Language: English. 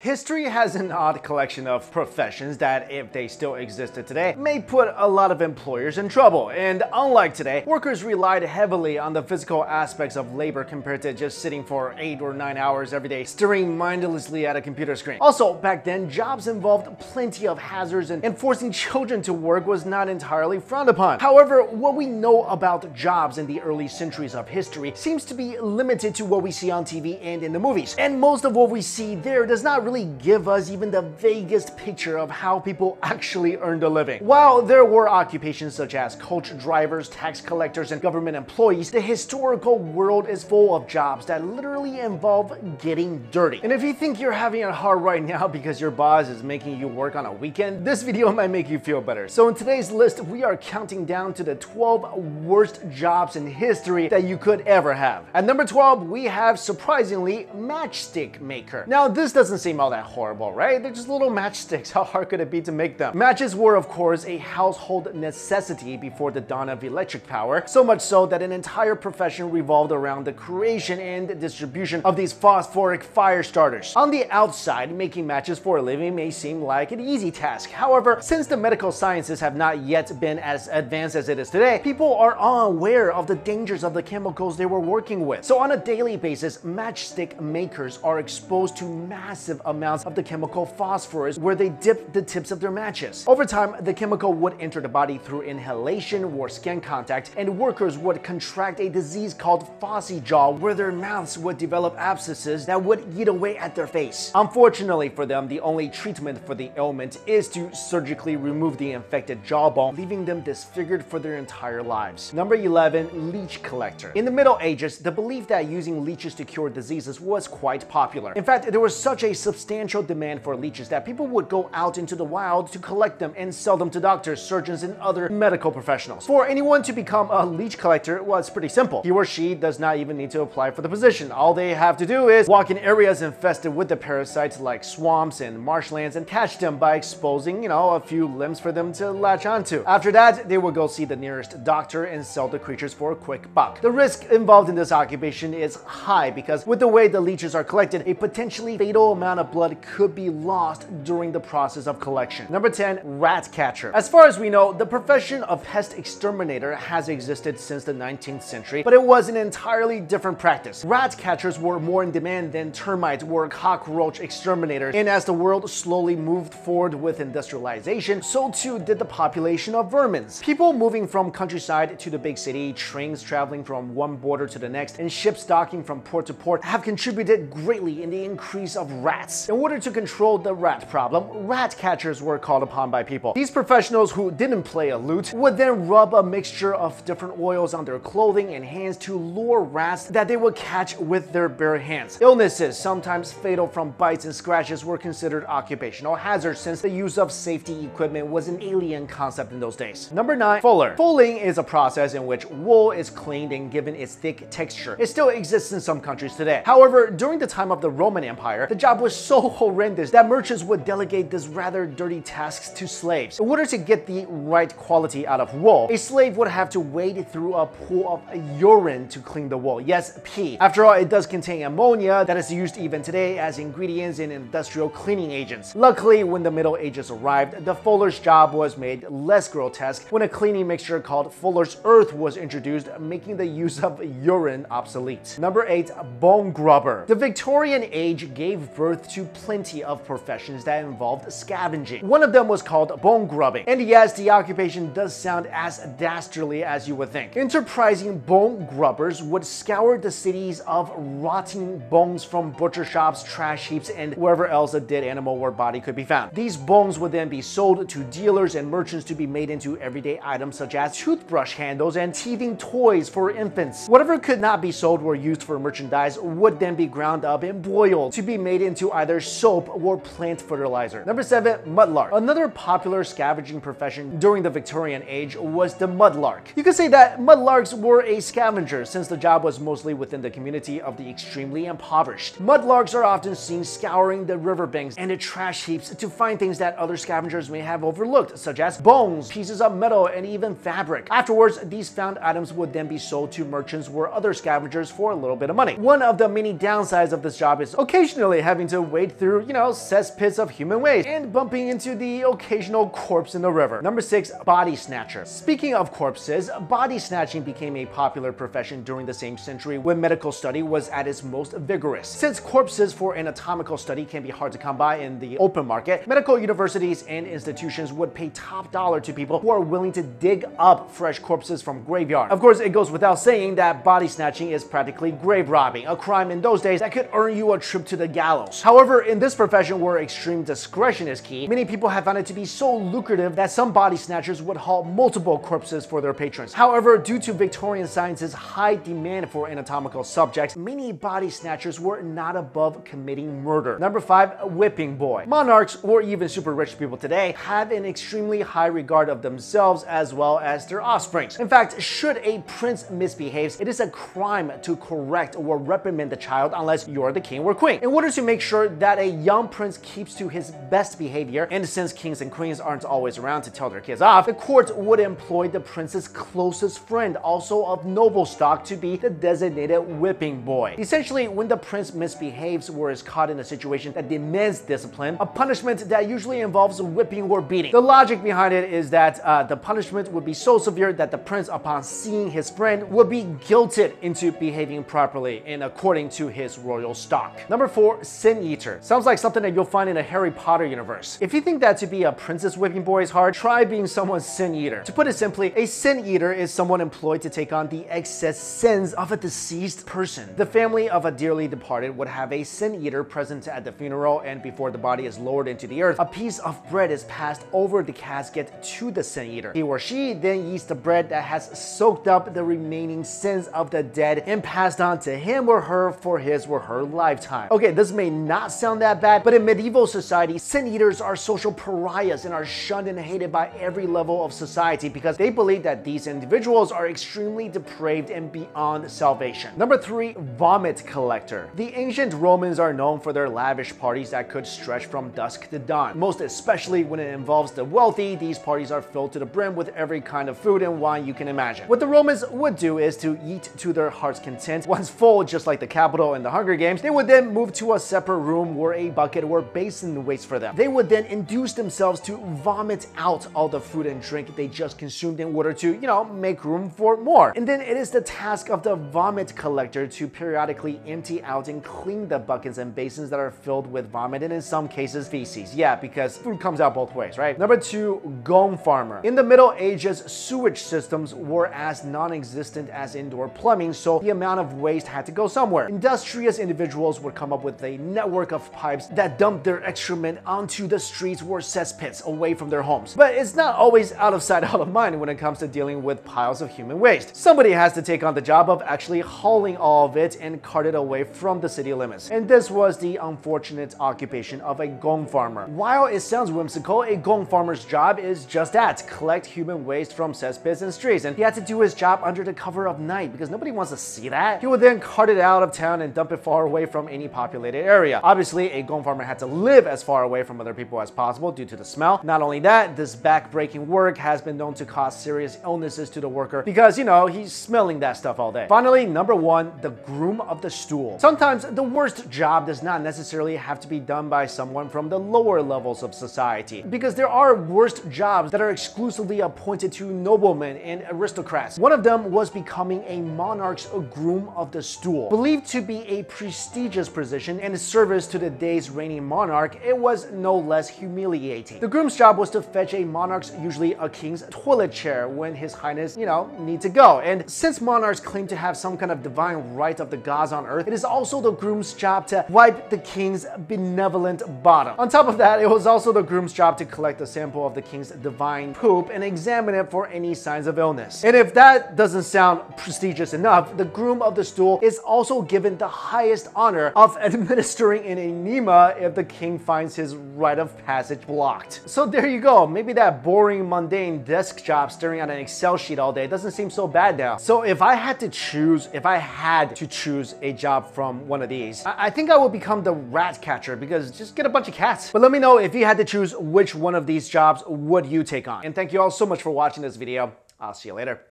History has an odd collection of professions that, if they still existed today, may put a lot of employers in trouble. And unlike today, workers relied heavily on the physical aspects of labor compared to just sitting for 8 or 9 hours every day, staring mindlessly at a computer screen. Also, back then, jobs involved plenty of hazards, and forcing children to work was not entirely frowned upon. However, what we know about jobs in the early centuries of history seems to be limited to what we see on TV and in the movies. And most of what we see there does not really give us even the vaguest picture of how people actually earned a living. While there were occupations such as coach drivers, tax collectors, and government employees, the historical world is full of jobs that literally involve getting dirty. And if you think you're having it hard right now because your boss is making you work on a weekend, this video might make you feel better. So in today's list, we are counting down to the 12 worst jobs in history that you could ever have. At number 12, we have, surprisingly, matchstick maker. Now, this doesn't seem all that horrible, right? They're just little matchsticks. How hard could it be to make them? Matches were, of course, a household necessity before the dawn of electric power, so much so that an entire profession revolved around the creation and distribution of these phosphoric fire starters. On the outside, making matches for a living may seem like an easy task. However, since the medical sciences have not yet been as advanced as it is today, people are unaware of the dangers of the chemicals they were working with. So on a daily basis, matchstick makers are exposed to massive amounts of the chemical phosphorus where they dip the tips of their matches. Over time, the chemical would enter the body through inhalation or skin contact, and workers would contract a disease called phossy jaw, where their mouths would develop abscesses that would eat away at their face. Unfortunately for them, the only treatment for the ailment is to surgically remove the infected jawbone, leaving them disfigured for their entire lives. Number 11, leech collector. In the Middle Ages, the belief that using leeches to cure diseases was quite popular. In fact, there was such a substantial demand for leeches that people would go out into the wild to collect them and sell them to doctors, surgeons, and other medical professionals. For anyone to become a leech collector was pretty simple. He or she does not even need to apply for the position. All they have to do is walk in areas infested with the parasites like swamps and marshlands and catch them by exposing, a few limbs for them to latch onto. After that, they will go see the nearest doctor and sell the creatures for a quick buck. The risk involved in this occupation is high because with the way the leeches are collected, a potentially fatal amount of blood could be lost during the process of collection. Number 10, rat catcher. As far as we know, the profession of pest exterminator has existed since the 19th century, but it was an entirely different practice. Rat catchers were more in demand than termites or cockroach exterminators, and as the world slowly moved forward with industrialization, so too did the population of vermins. People moving from countryside to the big city, trains traveling from one border to the next, and ships docking from port to port have contributed greatly in the increase of rats. In order to control the rat problem, rat catchers were called upon by people. These professionals who didn't play a lute would then rub a mixture of different oils on their clothing and hands to lure rats that they would catch with their bare hands. Illnesses, sometimes fatal from bites and scratches, were considered occupational hazards since the use of safety equipment was an alien concept in those days. Number 9, fuller. Fulling is a process in which wool is cleaned and given its thick texture. It still exists in some countries today. However, during the time of the Roman Empire, the job was so horrendous that merchants would delegate these rather dirty tasks to slaves. In order to get the right quality out of wool, a slave would have to wade through a pool of urine to clean the wool. Yes, pee. After all, it does contain ammonia that is used even today as ingredients in industrial cleaning agents. Luckily, when the Middle Ages arrived, the fuller's job was made less grotesque when a cleaning mixture called fuller's earth was introduced, making the use of urine obsolete. Number 8, bone grubber. The Victorian age gave birth to plenty of professions that involved scavenging. One of them was called bone grubbing. And yes, the occupation does sound as dastardly as you would think. Enterprising bone grubbers would scour the cities of rotting bones from butcher shops, trash heaps, and wherever else a dead animal or body could be found. These bones would then be sold to dealers and merchants to be made into everyday items such as toothbrush handles and teething toys for infants. Whatever could not be sold or used for merchandise would then be ground up and boiled to be made into either soap or plant fertilizer. Number 7, mudlark. Another popular scavenging profession during the Victorian age was the mudlark. You could say that mudlarks were a scavenger since the job was mostly within the community of the extremely impoverished. Mudlarks are often seen scouring the riverbanks and the trash heaps to find things that other scavengers may have overlooked, such as bones, pieces of metal, and even fabric. Afterwards, these found items would then be sold to merchants or other scavengers for a little bit of money. One of the many downsides of this job is occasionally having to wade wade through, cesspits of human waste and bumping into the occasional corpse in the river. Number 6, body snatcher. Speaking of corpses, body snatching became a popular profession during the same century when medical study was at its most vigorous. Since corpses for anatomical study can be hard to come by in the open market, medical universities and institutions would pay top dollar to people who are willing to dig up fresh corpses from graveyard. Of course, it goes without saying that body snatching is practically grave robbing, a crime in those days that could earn you a trip to the gallows. However, in this profession where extreme discretion is key, many people have found it to be so lucrative that some body snatchers would haul multiple corpses for their patrons. However, due to Victorian science's high demand for anatomical subjects, many body snatchers were not above committing murder. Number 5, whipping boy. Monarchs, or even super rich people today, have an extremely high regard of themselves as well as their offspring. In fact, should a prince misbehaves, it is a crime to correct or reprimand the child unless you're the king or queen. In order to make sure that a young prince keeps to his best behavior, and since kings and queens aren't always around to tell their kids off, the court would employ the prince's closest friend, also of noble stock, to be the designated whipping boy. Essentially, when the prince misbehaves or is caught in a situation that demands discipline, a punishment that usually involves whipping or beating. The logic behind it is that the punishment would be so severe that the prince, upon seeing his friend, would be guilted into behaving properly and according to his royal stock. Number 4, sin eater. Sounds like something that you'll find in a Harry Potter universe. If you think that to be a princess whipping boy is hard, try being someone's sin eater. To put it simply, a sin eater is someone employed to take on the excess sins of a deceased person. The family of a dearly departed would have a sin eater present at the funeral, and before the body is lowered into the earth, a piece of bread is passed over the casket to the sin eater. He or she then eats the bread that has soaked up the remaining sins of the dead and passed on to him or her for his or her lifetime. Okay, this may not sound that bad, but in medieval society, sin eaters are social pariahs and are shunned and hated by every level of society because they believe that these individuals are extremely depraved and beyond salvation. Number 3, vomit collector. The ancient Romans are known for their lavish parties that could stretch from dusk to dawn. Most especially when it involves the wealthy, these parties are filled to the brim with every kind of food and wine you can imagine. What the Romans would do is to eat to their heart's content. Once full, just like the Capitol in the Hunger Games, they would then move to a separate room where a bucket or basin waits for them. They would then induce themselves to vomit out all the food and drink they just consumed in order to, make room for more. And then it is the task of the vomit collector to periodically empty out and clean the buckets and basins that are filled with vomit and in some cases feces. Yeah, because food comes out both ways, right? Number 2, gome farmer. In the Middle Ages, sewage systems were as non-existent as indoor plumbing, so the amount of waste had to go somewhere. Industrious individuals would come up with a network of pipes that dumped their excrement onto the streets or cesspits away from their homes. But it's not always out of sight, out of mind when it comes to dealing with piles of human waste. Somebody has to take on the job of actually hauling all of it and cart it away from the city limits. And this was the unfortunate occupation of a gome farmer. While it sounds whimsical, a gome farmer's job is just that: collect human waste from cesspits and streets. And he had to do his job under the cover of night because nobody wants to see that. He would then cart it out of town and dump it far away from any populated area. Obviously, a gome farmer had to live as far away from other people as possible due to the smell. Not only that, this back-breaking work has been known to cause serious illnesses to the worker because, he's smelling that stuff all day. Finally, number 1, the groom of the stool. Sometimes the worst job does not necessarily have to be done by someone from the lower levels of society, because there are worst jobs that are exclusively appointed to noblemen and aristocrats. One of them was becoming a monarch's groom of the stool. Believed to be a prestigious position and service to the day's reigning monarch, it was no less humiliating. The groom's job was to fetch a monarch's, usually a king's, toilet chair when his highness, need to go. And since monarchs claim to have some kind of divine right of the gods on earth, it is also the groom's job to wipe the king's benevolent bottom. On top of that, it was also the groom's job to collect a sample of the king's divine poop and examine it for any signs of illness. And if that doesn't sound prestigious enough, the groom of the stool is also given the highest honor of administering an enema if the king finds his rite of passage blocked. So there you go. Maybe that boring, mundane desk job staring at an Excel sheet all day doesn't seem so bad now. So if I had to choose a job from one of these, I think I would become the rat catcher, because just get a bunch of cats. But let me know if you had to choose which one of these jobs would you take on. And thank you all so much for watching this video. I'll see you later.